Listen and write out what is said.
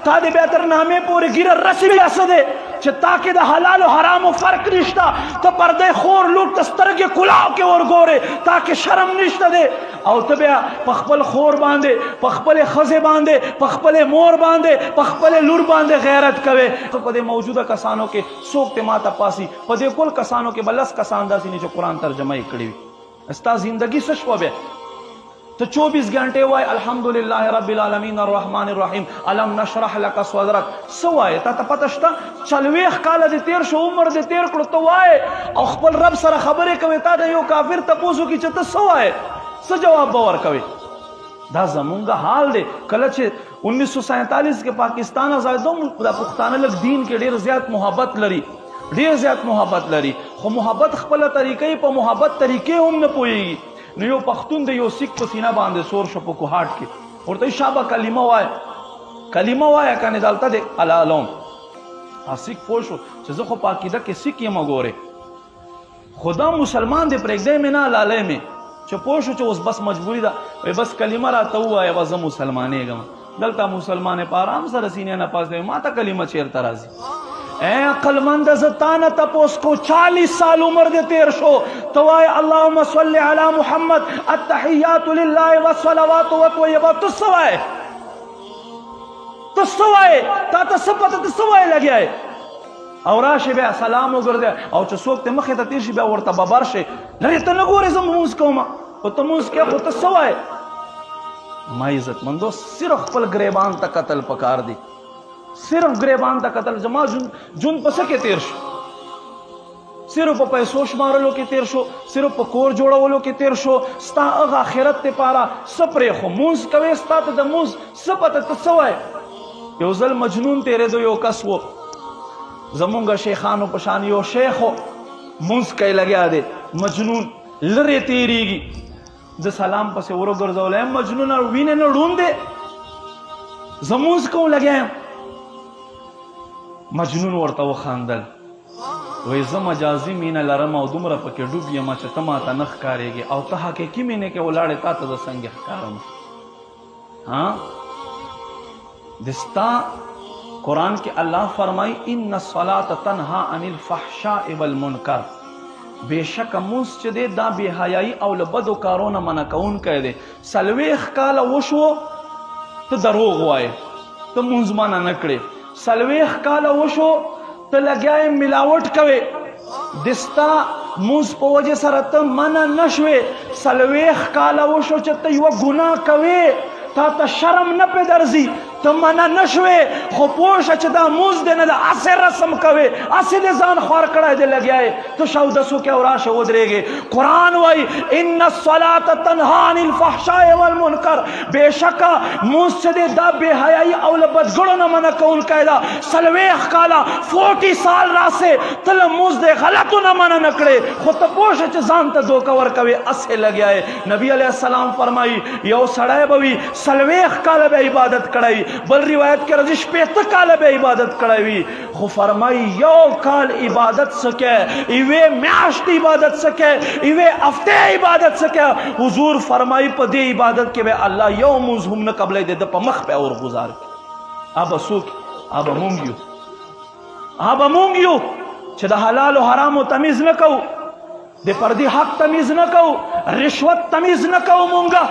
تا دې بیا تر نامې پورې ګیره رسي بیا څه دی چې تا کې د حلال او حرامو فرق نشته. ته پردې خور لور ته سترګې کلاو کې ورګورې، تا کې شرم نشته دی، او ته بیا په خپل خور باندې، په خپلې ښځې باندې، په خپلې مور باندې، په خپلې لور باندې غیرت کوې. ته په دې موجوده کسانو کې څوک ته ما ته پاسي، په دې کل کسانو کې به 10 کسان داسې نه چې قرآن ترجمه یې کړې وي. ستا زندګي څه شوه بیا؟ ته 24 घंटे وای الحمدلله رب العالمین الرحمن الرحیم الم نشرح لك صدرك. څه وایې؟ تا ته پته شته 40 کاله دې تېر شو، عمر دې تېر کړو، ته وایې او خپل رب سره خبرې کوې. تا ته یو کافر تپوس وکړي چې ته څه وایې، څه جواب به ورکوې؟ دا زمونږ حال دی. کله چې 1947 کې پاکستان آزادو، دا پښتانه لږ دین کې ډېر زیات محبت لري، ډېر زیات محبت لري، خو محبت خپله طریقې په محبت طریقې هم نه پوهېږي. نو یو پښتون د یو سیک په سینه باندې سور شو په کوهاټ کې، ورته شابه کلمه وایه، کلمه وایه کنې دلته د علالوم. سیک پوه شو چې زه خو په عقیده کې سیک یم، ګورې خدا مسلمان دې پرېږدی مې نه لالی مې، چې پوه شو چې اوس بس مجبوري ده، وایي بس کلمه راته ووایه بس زه مسلمانېږم. دلته مسلمان په آرام سره سینې نه پاس دی، ما ته کلمه چېرته راځي؟ اے عقلمند زه تا نه تپوس کو 40 سال عمر دې تېر شو، ته وایې اللهم صل علی محمد التحیات لله والصلوات والطیبات. ته څه وایې؟ ته څه وایې؟ تا ته څه پته ته څه وایې لګیا یې؟ او راشي بیا سلام وګرځې، او چې څوک ته مخې ته تېر شي بیا ورته ببر شي، لرې ته نه ګورې زه مونځ کوم، خو ته مونځ کوې، خو ته څه وایې؟ ما عزتمندو صرف خپل ګریبان ته قتل پکار دی، صرف گریبان ته قتل. زما جون په څه کې تیر شو؟ صرف په پیسو شمارلو کې تیر شو، صرف په کور جوړولو کې تیر شو. ستا هغه آخرت دپاره څه پرېښو؟ مونځ کوې، ستا ته د مونځ څه پته، ته څه وایې؟ یو ځل مجنون تېرېدو، یو کس و زمونږ شیخانو په شان، یو شیخ و مونځ کوي لګیا دی، مجنون لرې تېرېږي، د سلام پسې ورګرځولی یم، مجنونه وینې نه ړوند دی، زه مونځ کوم لګیا یم. مجنون ورته وخندل، وایي زه مجازي مینه لرم او دومره پکې ډوب یم چې ته ما ته نه ښکارېږې، او ته حقیقي مینې کې ولاړې، تا ته زه څنګه ښکارم؟ د ستا قرآن کې الله فرمایي ان الصلاة تنهى عن الفحشاء والمنکر، بېشکه مونځ چې دی دا بې حیایي او له بدو کارو نه منع کوونکی دی. 40 کاله وشو ته دروغ وایې، ته مونځ منع نه کړې. 40 کاله وشو ته لګیا یې ملاوټ کوې، د ستا مونځ په وجې سره ته منع نه شوې. 40 کاله وشو چې ته یوه ګناه کوې، تا ته شرم نه پې درځي، ته منع نه شوې، خو پوه شه چې دا مونځ دی نه ده، هسې رسم کوې، هسې دې ځان خوار کړی دی لګیا یې. ته شاودسو کې او راشه ودرېږې. قرآن وایي ان الصلاة تنهى عن الفحشاء والمنکر، بېشکه مونځ چې دی دا بې حیایي او له بدګړو نه منع کوونکی ده. 40 کاله 40 سال راسې ته له مونځ دی غلطو نه منع نه کړې، خو ته پوه شه چې ځان ته دوکه ورکوې، هسې لګیا یې. نبي علیه السلام فرمایي یو سړی به وي 40 کاله به عبادت کړی، بل روایت کې راځي 80 کاله به عبادت کړی وي، خو فرمایي یو کال عبادت سکے، ایوه میاشت عبادت سکے، ایوه هفته عبادت سکے. حضور فرمایي په دې عبادت کې به الله یو مونځ هم نه قبلوي، د په مخ په اور گزار کړي. ابا څوک؟ ابا مونږ یو، ابا مونږ یو چې د حلال او حرامو تمیز نه کوو، د پردي حق تمیز نه کوو، رشوت تمیز نه کوو. مونږه